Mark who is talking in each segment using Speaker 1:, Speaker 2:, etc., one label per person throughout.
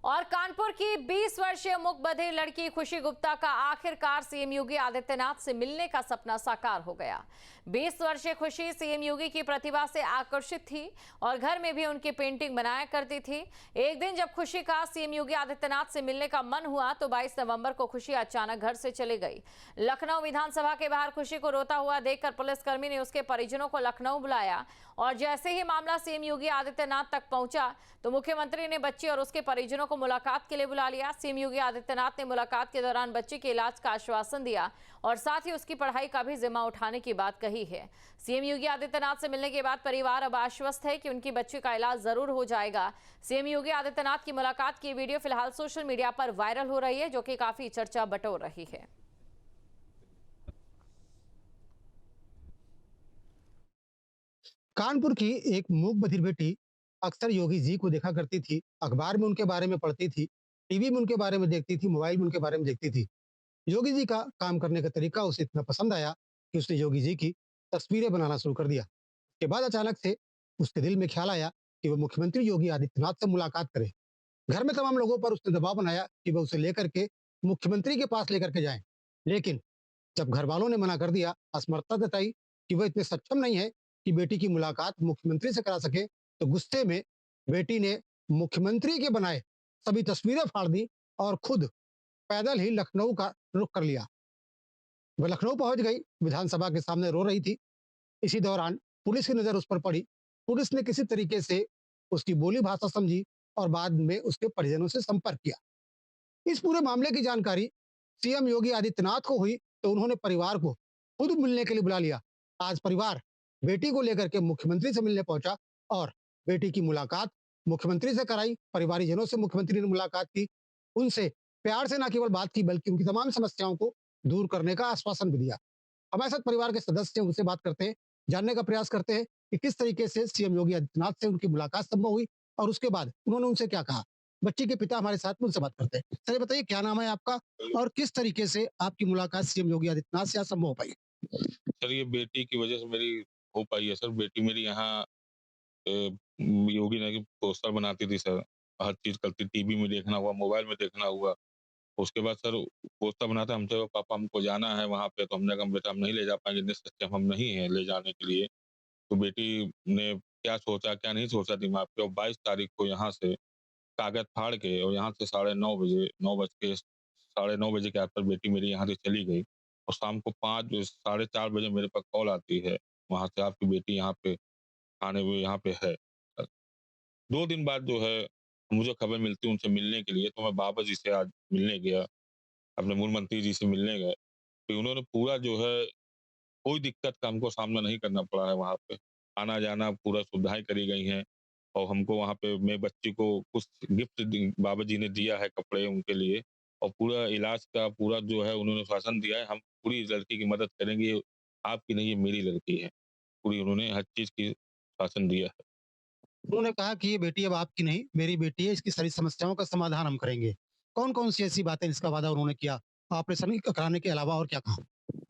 Speaker 1: और कानपुर की 20 वर्षीय मूक बधिर लड़की खुशी गुप्ता का आखिरकार सीएम योगी आदित्यनाथ से मिलने का सपना साकार हो गया। 20 वर्षीय खुशी सीएम योगी की प्रतिभा से आकर्षित थी और घर में भी उनकी पेंटिंग बनाया करती थी। एक दिन जब खुशी का सीएम योगी आदित्यनाथ से मिलने का मन हुआ तो 22 नवंबर को खुशी अचानक घर से चली गई। लखनऊ विधानसभा के बाहर खुशी को रोता हुआ देखकर पुलिसकर्मी ने उसके परिजनों को लखनऊ बुलाया और जैसे ही मामला सीएम योगी आदित्यनाथ तक पहुंचा तो मुख्यमंत्री ने बच्ची और उसके परिजनों को मुलाकात के लिए बुला लिया। सीएम योगी आदित्यनाथ ने मुलाकात के दौरान बच्ची के इलाज का आश्वासन दिया और साथ ही उसकी पढ़ाई का भी जिम्मा उठाने की बात कही है। सीएम योगी आदित्यनाथ से मिलने के बाद परिवार अब आश्वस्त है कि उनकी बच्ची का इलाज जरूर हो जाएगा। सीएम योगी आदित्यनाथ की मुलाकात की वीडियो फिलहाल सोशल मीडिया पर वायरल हो रही है, जो कि काफी चर्चा बटोर रही है।
Speaker 2: कानपुर की एक मूक बधिर बेटी अक्सर योगी जी को देखा करती थी। अखबार में उनके बारे में पढ़ती थी, टीवी में उनके बारे में देखती थी, मोबाइल में उनके बारे में देखती थी। योगी जी का काम करने का तरीका उसे इतना पसंद आया कि उसने योगी जी की तस्वीरें बनाना शुरू कर दिया। उसके बाद अचानक से उसके दिल में ख्याल आया कि वो मुख्यमंत्री योगी आदित्यनाथ से मुलाकात करे। घर में तमाम लोगों पर उसने दबाव बनाया कि वह उसे लेकर के मुख्यमंत्री के पास लेकर के जाएं। लेकिन जब घर वालों ने मना कर दिया, असमर्थता जताई कि वह इतने सक्षम नहीं है कि बेटी की मुलाकात मुख्यमंत्री से करा सके, तो गुस्से में बेटी ने मुख्यमंत्री के बनाए सभी तस्वीरें फाड़ दी और खुद पैदल ही लखनऊ का रुख कर लिया। वह लखनऊ पहुंच गई, विधानसभा के सामने रो रही थी। इसी दौरान पुलिस की नजर उस पर पड़ी। पुलिस ने किसी तरीके से उसकी बोली भाषा समझी और बाद में उसके परिजनों से संपर्क किया। इस पूरे मामले की जानकारी सीएम योगी आदित्यनाथ को हुई तो उन्होंने परिवार को खुद मिलने के लिए बुला लिया। आज परिवार बेटी को लेकर के मुख्यमंत्री से मिलने पहुंचा और बेटी की मुलाकात मुख्यमंत्री से कराई। परिवारजनों से मुख्यमंत्री ने मुलाकात की, उनसे प्यार से न केवल बात की बल्कि उनकी तमाम समस्याओं को दूर करने का आश्वासन भी दिया। हमारे साथ परिवार के सदस्य उनसे बात करते हैं, जानने का प्रयास करते हैं कि किस तरीके से सीएम योगी आदित्यनाथ से उनकी मुलाकात संभव हुई और उसके बाद उन्होंने उनसे क्या कहा। बच्ची के पिता हमारे साथ, उनसे बात करते हैं। सर, बताइए क्या नाम है आपका और किस तरीके से आपकी मुलाकात सीएम योगी आदित्यनाथ से संभव हो पाई?
Speaker 3: सर, ये बेटी की वजह से मेरी हो पाई है सर। बेटी मेरी यहाँ योगी नगर की पोस्टर बनाती थी सर, हर चीज करती, टीवी में देखना हुआ, मोबाइल में देखना हुआ। उसके बाद सर पोस्टर बनाता, हमसे पापा हमको जाना है वहाँ पे, तो हमने कहा बेटा हम नहीं ले जा पाएंगे, इतने सक्षम हम नहीं है ले जाने के लिए। तो बेटी ने क्या सोचा क्या नहीं सोचा दिमाग पे, और 22 तारीख को यहाँ से कागज फाड़ के और यहाँ से 9:30 बजे 9:09 बजे के आसपास बेटी मेरी यहाँ से चली गई और शाम को 4:30 बजे मेरे पास कॉल आती है वहाँ से, आपकी बेटी यहाँ पे थाने में यहाँ पे है। 2 दिन बाद जो है मुझे खबर मिलती है उनसे मिलने के लिए, तो मैं बाबा जी से आज मिलने गया, अपने मूल मंत्री जी से मिलने गए। तो उन्होंने पूरा जो है कोई दिक्कत का हमको सामना नहीं करना पड़ा है वहाँ पे। आना-जाना पूरा सुविधाएँ करी गई हैं और हमको वहाँ पे मेरी बच्ची को कुछ गिफ्ट बाबा जी ने दिया है, कपड़े उनके लिए, और पूरा इलाज का पूरा जो है उन्होंने शासन दिया है, हम पूरी लड़की की मदद करेंगे, आपकी नहीं ये मेरी लड़की है। पूरी उन्होंने हर चीज़ की शासन दिया है।
Speaker 2: उन्होंने कहा कि ये बेटी अब आपकी नहीं, मेरी बेटी है, इसकी सारी समस्याओं का समाधान हम करेंगे। कौन-कौन सी ऐसी बातें इसका वादा उन्होंने किया? ऑपरेशन कराने के अलावा और क्या कहा?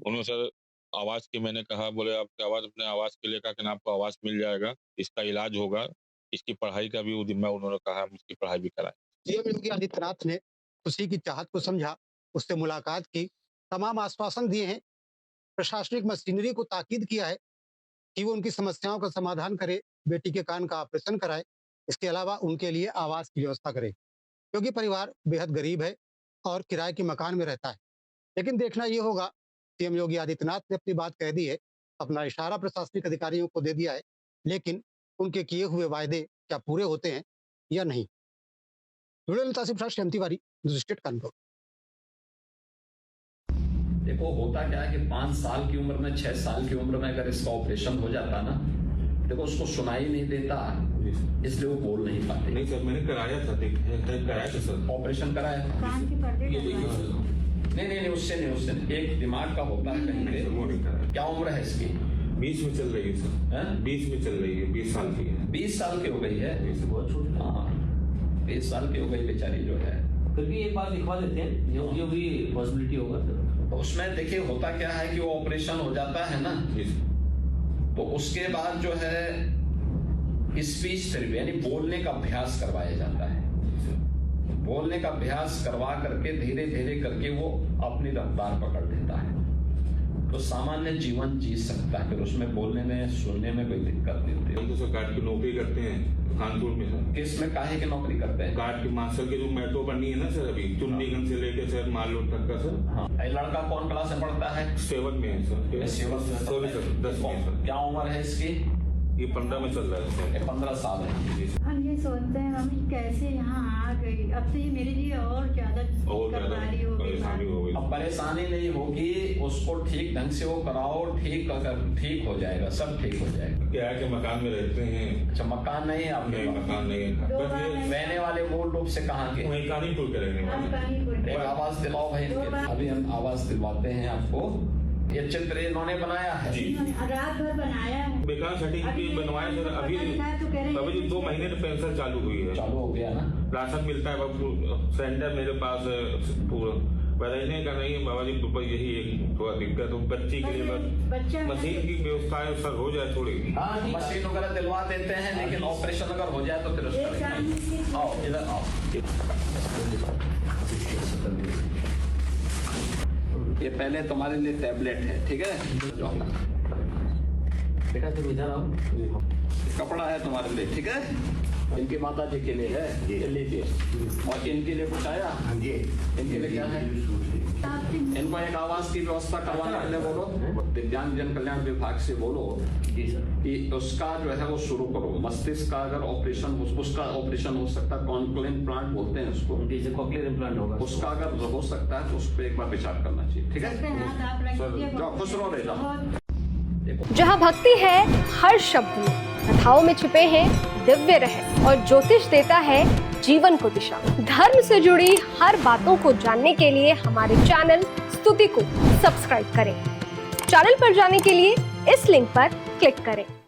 Speaker 3: उन्होंने सर आवास की मैंने कहा, बोले आपके आवास अपने आवास के लिए कहा कि ना आपको आवास मिल जाएगा, इसका इलाज होगा, इसकी पढ़ाई का भी वो जिम्मा उन्होंने कहा हम इसकी पढ़ाई भी कराएँ।
Speaker 2: सीएम योगी आदित्यनाथ ने खुशी की चाहत को समझा, उससे मुलाकात की, तमाम आश्वासन दिए हैं, प्रशासनिक मशीनरी को ताकीद किया है कि वो उनकी समस्याओं का समाधान करे, बेटी के कान का ऑपरेशन कराए, इसके अलावा उनके लिए आवास की व्यवस्था करे, क्योंकि परिवार बेहद गरीब है और किराए के मकान में रहता है। लेकिन देखना ये होगा, सीएम योगी आदित्यनाथ ने अपनी बात कह दी है, अपना इशारा प्रशासनिक अधिकारियों को दे दिया है, लेकिन उनके किए हुए वायदे क्या पूरे होते हैं या नहीं? वीडियो में तासिफ शाह, श्याम तिवारी, न्यूज़ स्टेट कानपुर।
Speaker 4: देखो होता क्या है कि 5 साल की उम्र में 6 साल की उम्र में अगर इसका ऑपरेशन हो जाता ना, देखो उसको सुनाई नहीं देता, इसलिए वो बोल नहीं पाते।
Speaker 5: नहीं सर, मैंने कराया था, कराया था सर,
Speaker 4: ऑपरेशन कराया।
Speaker 5: ये देखिए सर।
Speaker 4: नहीं उससे नहीं, एक दिमाग का होता है कहीं पे।
Speaker 5: वो नहीं कराया।
Speaker 4: क्या उम्र है इसकी?
Speaker 5: 20 में चल रही है सर। 20 में चल रही है, 20 साल की है।
Speaker 4: 20 साल की हो गई है,
Speaker 5: बहुत छोटी।
Speaker 4: हाँ 20 साल की हो गई बेचारी जो है।
Speaker 6: फिर भी एक बार दिखवा देते हैं, जो भी पॉसिबिलिटी होगा सर।
Speaker 4: तो उसमें देखिए होता क्या है कि वो ऑपरेशन हो जाता है ना, तो उसके बाद जो है स्पीच थेरेपी यानी बोलने का अभ्यास करवाया जाता है। बोलने का अभ्यास करवा करके धीरे धीरे करके वो अपनी रफ्तार पकड़ लेता है, तो सामान्य जीवन जी सकता है, फिर उसमें बोलने में सुनने में कोई दिक्कत नहीं होती।
Speaker 5: हम तो सर गार्ड की नौकरी करते हैं कानपुर में सर।
Speaker 4: किस में काहे की नौकरी करते हैं?
Speaker 5: गार्ड की मार्शल की जो मेट्रो बनी है ना सर, अभी चुन्नीगंज से लेके सर मालूर तक का सर।
Speaker 4: हाँ, ये लड़का कौन क्लास में पढ़ता है?
Speaker 5: 7 में है सर।
Speaker 4: 7
Speaker 5: सर 10 में है सर।
Speaker 4: क्या उम्र है इसकी?
Speaker 5: ये 15 में चल रहा है सर।
Speaker 4: 15 साल है।
Speaker 7: हम ये सोचते हैं हम कैसे यहाँ आ गई, अब तो ये मेरे लिए और ज्यादा कठिनाई हो गई।
Speaker 5: परेशानी हो गई।
Speaker 4: अब परेशानी नहीं होगी, उसको ठीक ढंग से वो कराओ, ठीक ठीक हो जाएगा, सब ठीक हो जाएगा।
Speaker 5: क्या है कि मकान में रहते हैं।
Speaker 4: अच्छा, मकान नहीं है आपके?
Speaker 5: नहीं, मकान नहीं है। बस ये
Speaker 4: रहने वाले मूल रूप से कहाँ के?
Speaker 5: वहीं कानीपुर के रहने वाले।
Speaker 4: एक आवाज दिलाओ भाई इनके। अभी हम आवाज दिलवाते हैं आपको। ये चित्र इन्होंने बनाया है
Speaker 5: जी।
Speaker 7: रात भर बनाया है।
Speaker 5: बेकार सर्टिफिकेट बनवाए सर। अभी 2 महीने से पेंशन चालू हुई है।
Speaker 4: चालू हो गया ना?
Speaker 5: राशन मिलता है बाबू, सेंटर मेरे पास पूरा रहने का नहीं है बाबा जी। यही एक थोड़ा दिक्कत हो बच्ची के लिए, बस मशीन की व्यवस्था है सर, हो जाए थोड़ी।
Speaker 4: हाँ, मशीन वगैरह दिलवा देते हैं, लेकिन ऑपरेशन अगर हो जाए तो फिर उसका आओ इधर आओ। ये पहले तुम्हारे लिए टैबलेट है, ठीक है?
Speaker 6: बेटा तुम इधर आओ।
Speaker 4: कपड़ा है तुम्हारे लिए, ठीक है? इनकी माता जी के लिए है, ये लीजिए। और इनके लिए कुछ आया? इनके लिए क्या है? इनको एक आवास की व्यवस्था करवाने के लिए बोलो, दिव्यांग जन कल्याण विभाग से बोलो
Speaker 6: जी सर
Speaker 4: कि उसका जो है वो शुरू करो। मस्तिष्क का अगर ऑपरेशन, उसका ऑपरेशन हो सकता है, कॉन्क्लेन प्लांट बोलते हैं उसको।
Speaker 6: जी सर, कॉक्लियर इम्प्लांट होगा।
Speaker 4: उसका अगर हो सकता है तो उस पर एक बार विचार करना चाहिए, ठीक है? जाओ, खुश रहो, ले जाओ।
Speaker 8: जहाँ भक्ति है हर शब्द में, कथाओं में छुपे हैं दिव्य रहस्य और ज्योतिष देता है जीवन को दिशा। धर्म से जुड़ी हर बातों को जानने के लिए हमारे चैनल स्तुति को सब्सक्राइब करें। चैनल पर जाने के लिए इस लिंक पर क्लिक करें।